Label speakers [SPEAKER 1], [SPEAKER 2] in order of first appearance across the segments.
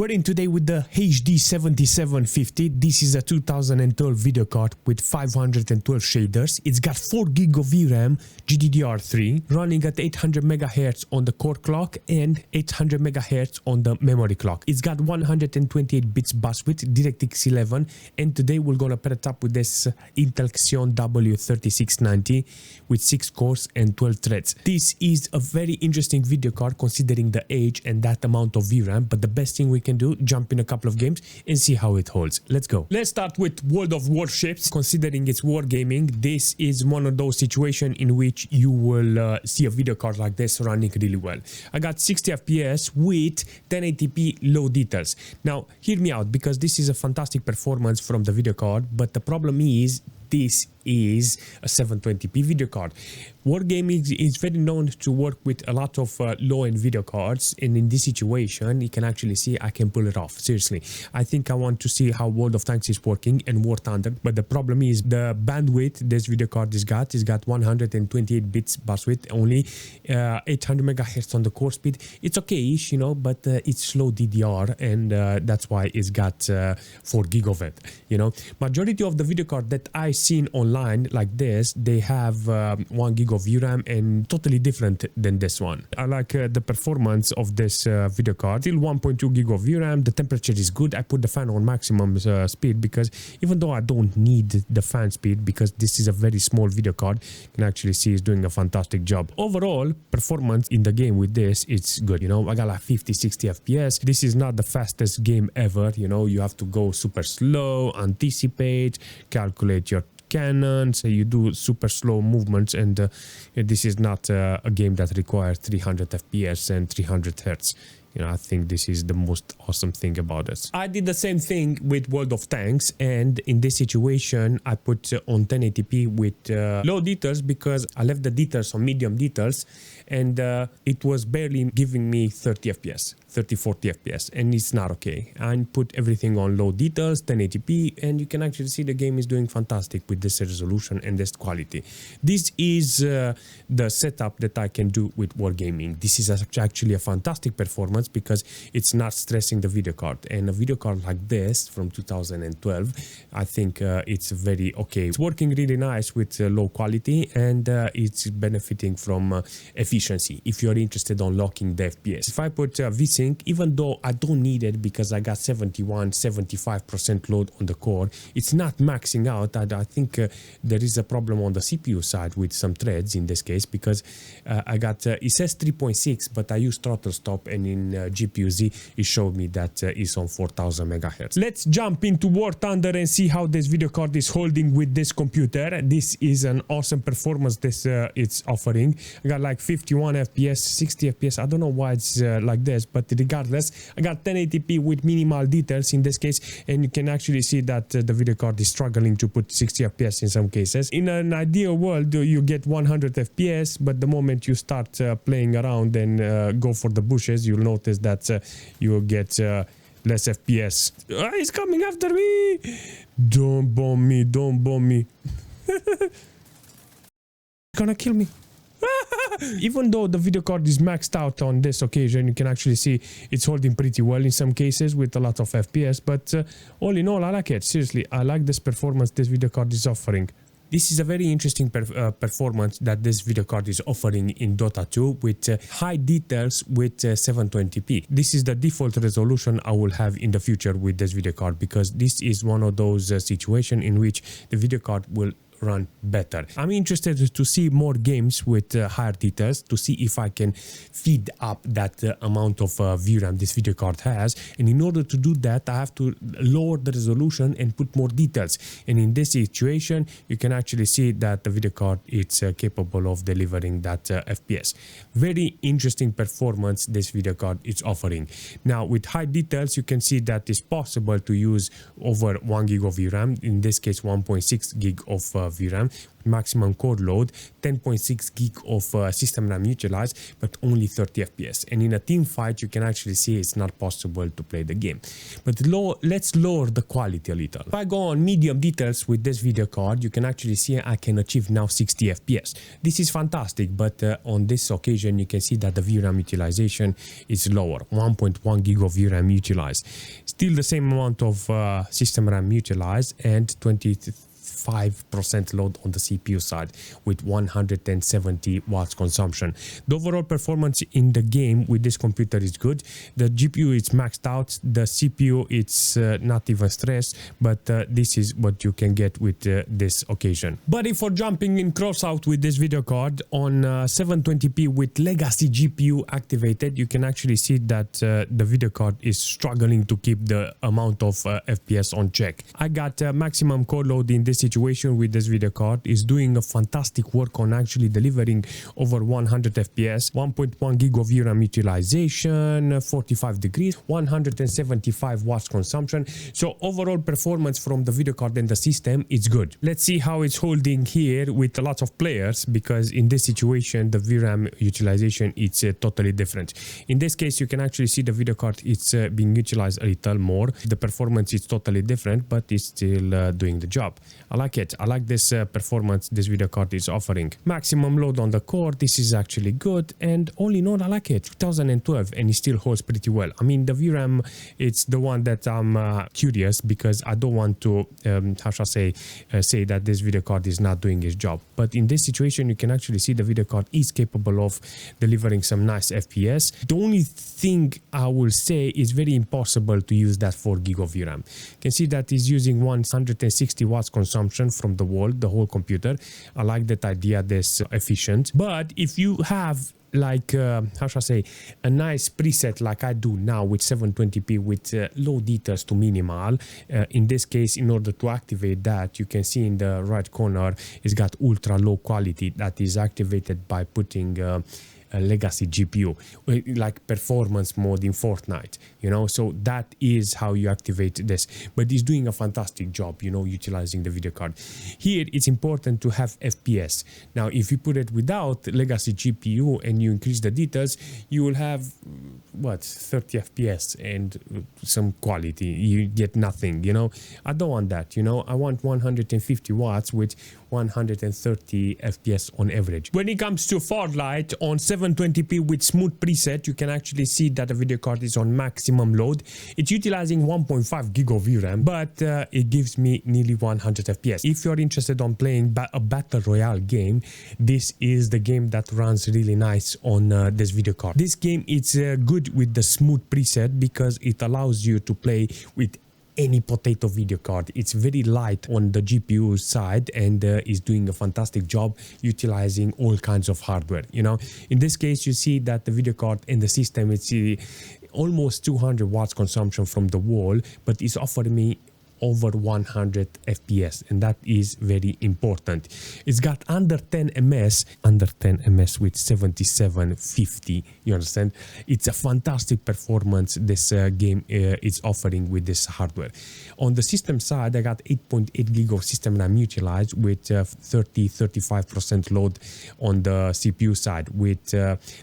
[SPEAKER 1] We're in today with the HD7750. This is a 2012 video card with 512 shaders. It's got 4 GB of VRAM, GDDR3, running at 800 MHz on the core clock and 800 MHz on the memory clock. It's got 128 bits bus width, DirectX 11, and today we're gonna pair it up with this Intel Xeon W3690 with 6 cores and 12 threads. This is a very interesting video card considering the age and that amount of VRAM, but the best thing we can do, jump in a couple of games and see how it holds. Let's go. Let's start with World of Warships. Considering it's wargaming, this is one of those situations in which you will see a video card like this running really well. I got 60 FPS with 1080p low details. Now, hear me out, because this is a fantastic performance from the video card, but the problem is this is a 720p video card. Wargaming is very known to work with a lot of low-end video cards, and in this situation you can actually see I can pull it off. Seriously, I think I want to see how World of Tanks is working and War Thunder, but the problem is the bandwidth this video card is got 128 bits bus width, only 800 MHz on the core speed. It's okay-ish, you know, but it's slow DDR, and that's why it's got 4 GB of it, you know. Majority of the video card that I seen online like this, they have 1 GB of VRAM and totally different than this one. I like the performance of this video card. Still 1.2 GB of VRAM. The temperature is good. I put the fan on maximum speed, because even though I don't need the fan speed, because this is a very small video card, you can actually see it's doing a fantastic job. Overall performance in the game with this, it's good. You know, I got like 50-60 FPS. This is not the fastest game ever. You know, you have to go super slow, anticipate, calculate your cannon, so you do super slow movements, and this is not a game that requires 300 FPS and 300 Hz. You know, I think this is the most awesome thing about it. I did the same thing with World of Tanks, and in this situation I put on 1080p with low details, because I left the details on medium details, and it was barely giving me 30 FPS, 30-40 FPS, and it's not okay. I put everything on low details, 1080p, and you can actually see the game is doing fantastic with this resolution and this quality. This is the setup that I can do with wargaming. This is actually a fantastic performance, because it's not stressing the video card, and a video card like this from 2012, I think it's very okay. It's working really nice with low quality, and it's benefiting from efficiency if you're interested on locking the FPS. If I put VSync, even though I don't need it because I got 71-75% load on the core, it's not maxing out. I think there is a problem on the CPU side with some threads in this case, because I got it says 3.6, but I use throttle stop, and in GPU-Z it showed me that it's on 4000 MHz. Let's jump into War Thunder and see how this video card is holding with this computer. This is an awesome performance this it's offering. I got like 51 FPS, 60 FPS. I don't know why it's like this, but regardless, I got 1080p with minimal details in this case, and you can actually see that the video card is struggling to put 60 FPS in some cases. In an ideal world, you get 100 FPS, but the moment you start playing around and go for the bushes, you'll notice that you will get less FPS. He's coming after me! Don't bomb me, don't bomb me. He's gonna kill me. Even though the video card is maxed out on this occasion, you can actually see it's holding pretty well in some cases with a lot of FPS, but all in all, I like it. Seriously, I like this performance this video card is offering. This is a very interesting performance that this video card is offering in Dota 2 with high details with 720p. This is the default resolution I will have in the future with this video card, because this is one of those situations in which the video card will run better. I'm interested to see more games with higher details, to see if I can feed up that amount of VRAM this video card has, and in order to do that I have to lower the resolution and put more details, and in this situation you can actually see that the video card is capable of delivering that FPS. Very interesting performance this video card is offering. Now with high details you can see that it's possible to use over 1 GB of VRAM, in this case 1.6 GB of VRAM, maximum core load, 10.6 gig of system RAM utilized, but only 30 FPS. And in a team fight, you can actually see it's not possible to play the game. But let's lower the quality a little. If I go on medium details with this video card, you can actually see I can achieve now 60 FPS. This is fantastic, but on this occasion, you can see that the VRAM utilization is lower, 1.1 gig of VRAM utilized. Still the same amount of system RAM utilized and 25% load on the CPU side with 170 watts consumption. The overall performance in the game with this computer is good. The GPU is maxed out. The CPU it's not even stressed, but this is what you can get with this occasion. But if we're jumping in Crossout with this video card on 720p with legacy GPU activated, you can actually see that the video card is struggling to keep the amount of FPS on check. I got maximum core load in this situation with this video card. Is doing a fantastic work on actually delivering over 100 FPS, 1.1 gig of VRAM utilization, 45 degrees, 175 watts consumption. So overall performance from the video card and the system is good. Let's see how it's holding here with a lot of players, because in this situation the VRAM utilization is totally different. In this case you can actually see the video card it's being utilized a little more. The performance is totally different, but it's still doing the job. I like it. I like this performance this video card is offering. Maximum load on the core, this is actually good, and all in all I like it. 2012 and it still holds pretty well. I mean the VRAM, it's the one that I'm curious, because I don't want to how shall I say that this video card is not doing its job. But in this situation you can actually see the video card is capable of delivering some nice FPS. The only thing I will say is very impossible to use that 4 gig of VRAM. You can see that is using 160 watts consumption from the wall, the whole computer. I like that idea, this efficient. But if you have like how shall I say, a nice preset like I do now with 720p with low details to minimal, in this case, in order to activate that, you can see in the right corner it's got ultra low quality that is activated by putting a legacy GPU, like performance mode in Fortnite, you know. So that is how you activate this, but it's doing a fantastic job, you know, utilizing the video card. Here it's important to have FPS. Now if you put it without legacy GPU and you increase the details, you will have what, 30 FPS and some quality. You get nothing, you know. I don't want that, you know. I want 150 watts with 130 FPS on average. When it comes to Farlight on 720p with smooth preset, you can actually see that the video card is on maximum load. It's utilizing 1.5 gig of VRAM, but it gives me nearly 100 FPS. If you're interested on playing a battle royale game, this is the game that runs really nice on this video card. This game is good with the smooth preset because it allows you to play with any potato video card. It's very light on the GPU side and is doing a fantastic job utilizing all kinds of hardware, you know. In this case you see that the video card and the system, it's almost 200 watts consumption from the wall, but it's offering me over 100 FPS, and that is very important. It's got under 10 ms with 7750, you understand. It's a fantastic performance this game is offering with this hardware. On the system side, I got 8.8 gig of system RAM utilized with 30-35% load on the CPU side with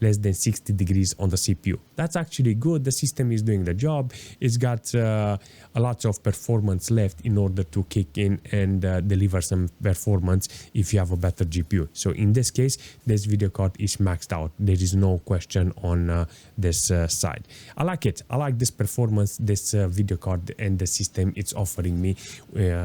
[SPEAKER 1] less than 60 degrees on the CPU. That's actually good. The system is doing the job. It's got a lot of performance left in order to kick in and deliver some performance if you have a better GPU. So in this case, this video card is maxed out. There is no question on this side. I like it. I like this performance, this video card and the system it's offering me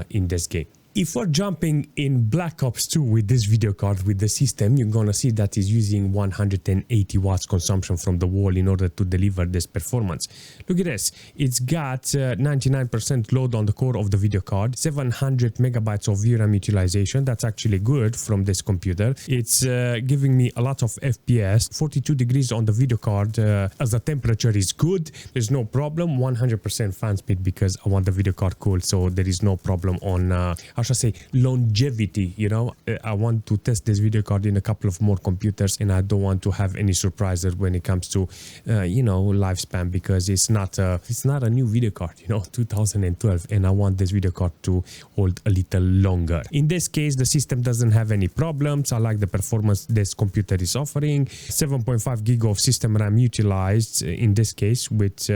[SPEAKER 1] in this game. If we're jumping in Black Ops 2 with this video card with the system, you're gonna see that it's using 180 watts consumption from the wall in order to deliver this performance. Look at this. It's got 99% load on the core of the video card, 700 megabytes of VRAM utilization. That's actually good from this computer. It's giving me a lot of FPS, 42 degrees on the video card. As the temperature is good, there's no problem. 100% fan speed because I want the video card cool, so there is no problem on should say, longevity, you know. I want to test this video card in a couple of more computers, and I don't want to have any surprises when it comes to, you know, lifespan, because it's not a new video card, you know, 2012, and I want this video card to hold a little longer. In this case, the system doesn't have any problems. I like the performance this computer is offering. 7.5 gig of system RAM utilized in this case, with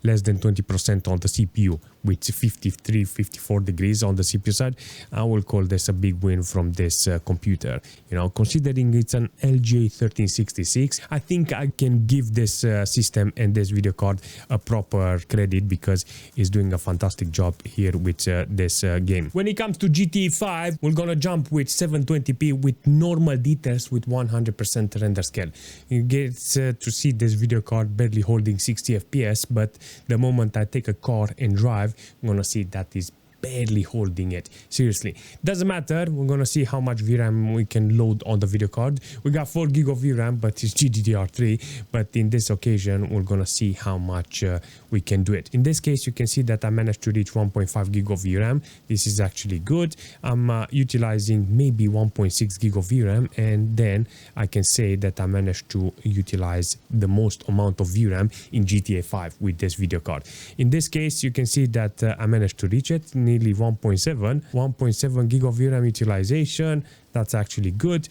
[SPEAKER 1] less than 20% on the CPU, with 54 degrees on the CPU side. I will call this a big win from this computer. You know, considering it's an LGA 1366, I think I can give this system and this video card a proper credit, because it's doing a fantastic job here with this game. When it comes to GTA 5, we're gonna jump with 720p with normal details with 100% render scale. You get to see this video card barely holding 60 FPS, but the moment I take a car and drive, I'm gonna see that is barely holding it. Seriously, doesn't matter. We're gonna see how much VRAM we can load on the video card. We got 4 gig of VRAM, but it's GDDR3. But in this occasion, we're gonna see how much we can do it. In this case, you can see that I managed to reach 1.5 gig of VRAM. This is actually good. I'm utilizing maybe 1.6 gig of VRAM, and then I can say that I managed to utilize the most amount of VRAM in GTA 5 with this video card. In this case, you can see that I managed to reach it, nearly 1.7 gig of VRAM utilization. That's actually good.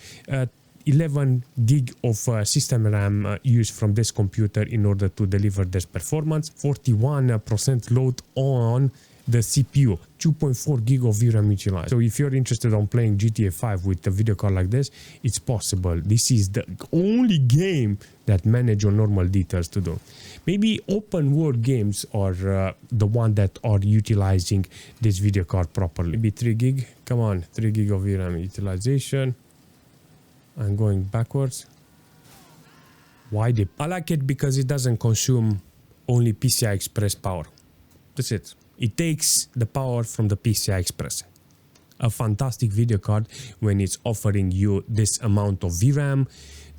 [SPEAKER 1] 11 gig of system RAM used from this computer in order to deliver this performance. 41% load on the CPU, 2.4 gig of VRAM utilized. So if you're interested on playing GTA 5 with a video card like this, it's possible. This is the only game that manage your normal details to do. Maybe open world games are the one that are utilizing this video card properly. Maybe 3 gig. Come on, 3 gig of VRAM utilization. I'm going backwards. Why did I like it? Because it doesn't consume only PCI Express power. That's it. It takes the power from the PCI Express. A fantastic video card when it's offering you this amount of VRAM,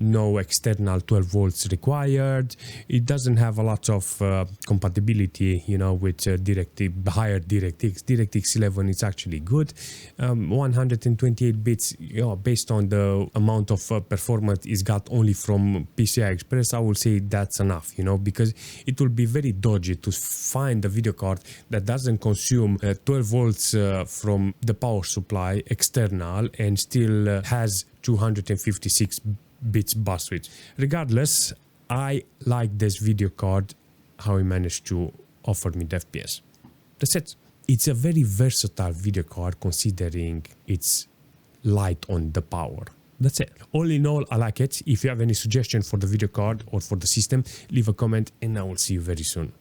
[SPEAKER 1] no external 12 volts required. It doesn't have a lot of compatibility, you know, with higher DirectX. DirectX 11 is actually good. 128 bits, you know, based on the amount of performance is got only from PCI Express, I will say that's enough, you know, because it will be very dodgy to find a video card that doesn't consume 12 volts from the power supply external and still has 256 bits bus width. Regardless, I like this video card, how he managed to offer me the FPS. That's it. It's a very versatile video card considering it's light on the power. That's it. All in all, I like it. If you have any suggestion for the video card or for the system, leave a comment and I will see you very soon.